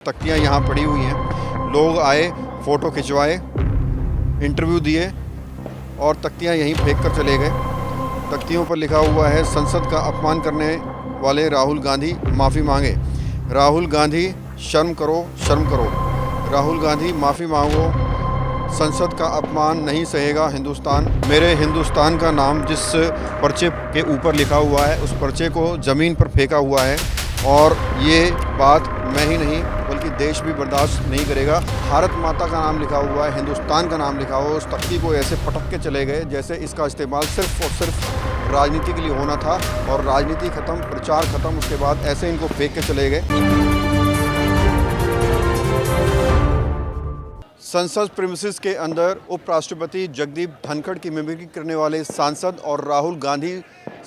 तख्तियाँ यहाँ पड़ी हुई हैं। लोग आए, फ़ोटो खिंचवाए, इंटरव्यू दिए और तख्तियाँ यहीं फेंक कर चले गए। तख्तियों पर लिखा हुआ है, संसद का अपमान करने वाले राहुल गांधी माफ़ी मांगे। राहुल गांधी शर्म करो, शर्म करो। राहुल गांधी माफ़ी मांगो, संसद का अपमान नहीं सहेगा हिंदुस्तान। मेरे हिंदुस्तान का नाम जिस पर्चे के ऊपर लिखा हुआ है, उस पर्चे को ज़मीन पर फेंका हुआ है और ये बात मैं ही नहीं बल्कि देश भी बर्दाश्त नहीं करेगा। भारत माता का नाम लिखा हुआ है, हिंदुस्तान का नाम लिखा हुआ है, उस तख्ती को ऐसे पटक के चले गए जैसे इसका इस्तेमाल सिर्फ़ और सिर्फ राजनीति के लिए होना था और राजनीति ख़त्म, प्रचार ख़त्म, उसके बाद ऐसे इनको फेंक के चले गए। संसद प्रीमिसेस के अंदर उपराष्ट्रपति जगदीप धनखड़ की मिमिक्री करने वाले सांसद और राहुल गांधी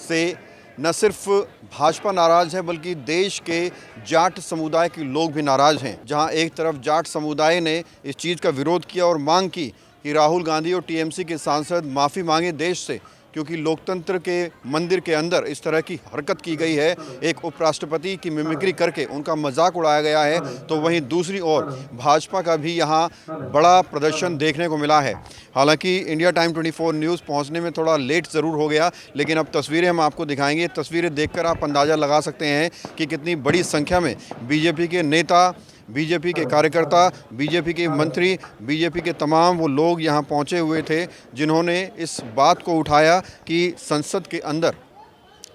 से न सिर्फ भाजपा नाराज़ है बल्कि देश के जाट समुदाय के लोग भी नाराज़ हैं। जहां एक तरफ जाट समुदाय ने इस चीज़ का विरोध किया और मांग की कि राहुल गांधी और टीएमसी के सांसद माफ़ी मांगे देश से, क्योंकि लोकतंत्र के मंदिर के अंदर इस तरह की हरकत की गई है, एक उपराष्ट्रपति की मिमिक्री करके उनका मजाक उड़ाया गया है। तो वहीं दूसरी ओर भाजपा का भी यहाँ बड़ा प्रदर्शन देखने को मिला है। हालांकि इंडिया टाइम 24 न्यूज़ पहुँचने में थोड़ा लेट ज़रूर हो गया, लेकिन अब तस्वीरें हम आपको दिखाएंगे। तस्वीरें देखकर आप अंदाज़ा लगा सकते हैं कि कितनी बड़ी संख्या में बीजेपी के नेता, बीजेपी के कार्यकर्ता, बीजेपी के मंत्री, बीजेपी के तमाम वो लोग यहाँ पहुँचे हुए थे जिन्होंने इस बात को उठाया कि संसद के अंदर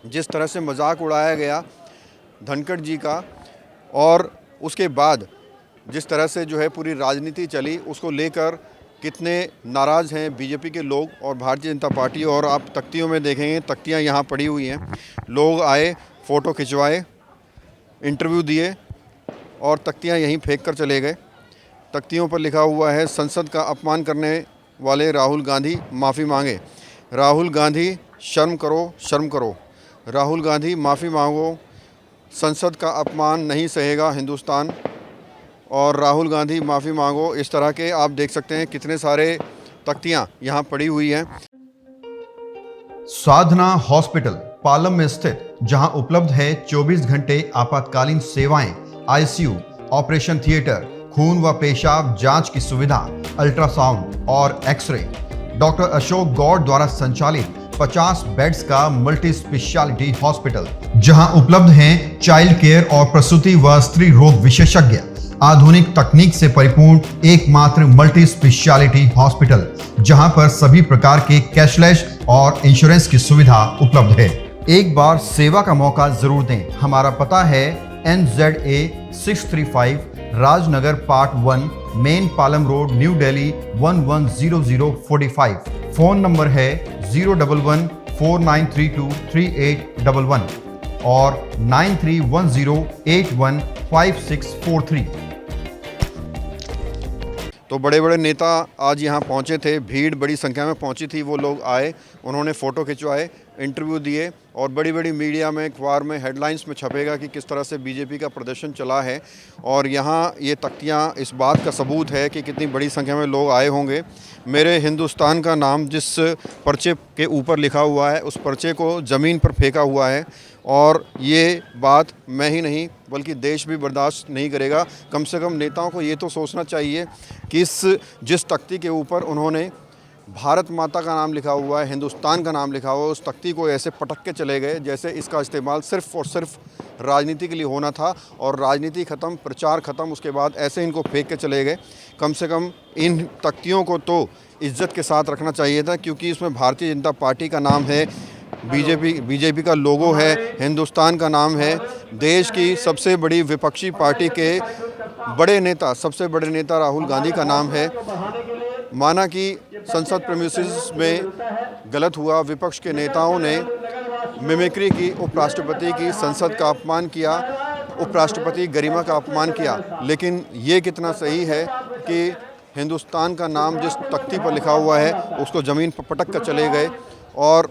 जिस तरह से मजाक उड़ाया गया धनखड़ जी का और उसके बाद जिस तरह से जो है पूरी राजनीति चली, उसको लेकर कितने नाराज़ हैं बीजेपी के लोग और भारतीय जनता पार्टी। और आप तख्तियों में देखेंगे, तख्तियाँ यहाँ पड़ी हुई हैं। लोग आए, फ़ोटो खिंचवाए, इंटरव्यू दिए और तख्तियाँ यहीं फेंक कर चले गए। तख्तियों पर लिखा हुआ है, संसद का अपमान करने वाले राहुल गांधी माफ़ी मांगे। राहुल गांधी शर्म करो, शर्म करो। राहुल गांधी माफ़ी मांगो, संसद का अपमान नहीं सहेगा हिंदुस्तान। और राहुल गांधी माफ़ी मांगो। इस तरह के आप देख सकते हैं कितने सारे तख्तियाँ यहाँ पड़ी हुई हैं। साधना हॉस्पिटल पालम में स्थित, जहां उपलब्ध है 24 घंटे आपातकालीन सेवाएं, आईसीयू, ऑपरेशन थिएटर, खून व पेशाब जांच की सुविधा, अल्ट्रासाउंड और एक्सरे। डॉक्टर अशोक गौड़ द्वारा संचालित 50 बेड्स का मल्टी स्पेशलिटी हॉस्पिटल, जहां उपलब्ध हैं चाइल्ड केयर और प्रसूति व स्त्री रोग विशेषज्ञ। आधुनिक तकनीक से परिपूर्ण एकमात्र मल्टी स्पेशलिटी हॉस्पिटल, जहां पर सभी प्रकार के कैशलेस और इंश्योरेंस की सुविधा उपलब्ध है। एक बार सेवा का मौका जरूर दें। हमारा पता है NZA 635 Rajnagar part 1, main Palam road, new Delhi 110045। Phone number है 01149323811 और 9310815643। तो बड़े बड़े नेता आज यहाँ पहुँचे थे, भीड़ बड़ी संख्या में पहुँची थी। वो लोग आए, उन्होंने फ़ोटो खिंचवाए, इंटरव्यू दिए और बड़ी बड़ी मीडिया में, अखबार में, हेडलाइंस में छपेगा कि किस तरह से बीजेपी का प्रदर्शन चला है। और यहाँ ये तख्तियाँ इस बात का सबूत है कि कितनी बड़ी संख्या में लोग आए होंगे। मेरे हिंदुस्तान का नाम जिस पर्चे के ऊपर लिखा हुआ है, उस पर्चे को ज़मीन पर फेंका हुआ है और ये बात मैं ही नहीं बल्कि देश भी बर्दाश्त नहीं करेगा। कम से कम नेताओं को ये तो सोचना चाहिए कि जिस तख्ती के ऊपर उन्होंने भारत माता का नाम लिखा हुआ है, हिंदुस्तान का नाम लिखा हुआ है, उस तख्ती को ऐसे पटक के चले गए जैसे इसका इस्तेमाल सिर्फ़ और सिर्फ राजनीति के लिए होना था और राजनीति ख़त्म, प्रचार ख़त्म, उसके बाद ऐसे इनको फेंक के चले गए। कम से कम इन तख्तियों को तो इज्जत के साथ रखना चाहिए था, क्योंकि इसमें भारतीय जनता पार्टी का नाम है, बीजेपी का लोगो है, हिंदुस्तान का नाम है, देश की सबसे बड़ी विपक्षी पार्टी के बड़े नेता, सबसे बड़े नेता राहुल गांधी का नाम है। माना कि संसद प्रीमिसेस में गलत हुआ, विपक्ष के नेताओं ने मिमिक्री की, उपराष्ट्रपति की, संसद का अपमान किया, उपराष्ट्रपति गरिमा का अपमान किया, लेकिन ये कितना सही है कि हिंदुस्तान का नाम जिस तख्ती पर लिखा हुआ है उसको ज़मीन पर पटक कर चले गए। और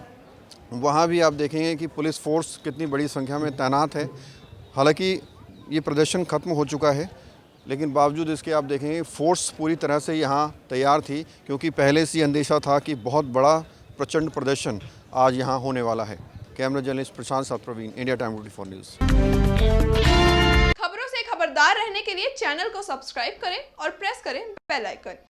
वहाँ भी आप देखेंगे कि पुलिस फोर्स कितनी बड़ी संख्या में तैनात है। हालांकि ये प्रदर्शन ख़त्म हो चुका है, लेकिन बावजूद इसके आप देखेंगे फोर्स पूरी तरह से यहाँ तैयार थी, क्योंकि पहले से अंदेशा था कि बहुत बड़ा प्रचंड प्रदर्शन आज यहाँ होने वाला है। कैमरा जर्नलिस्ट प्रशांत साथ प्रवीण, इंडिया टाइम 24 न्यूज़। खबरों से खबरदार रहने रहने के लिए चैनल को सब्सक्राइब करें और प्रेस करें बेल आइकन।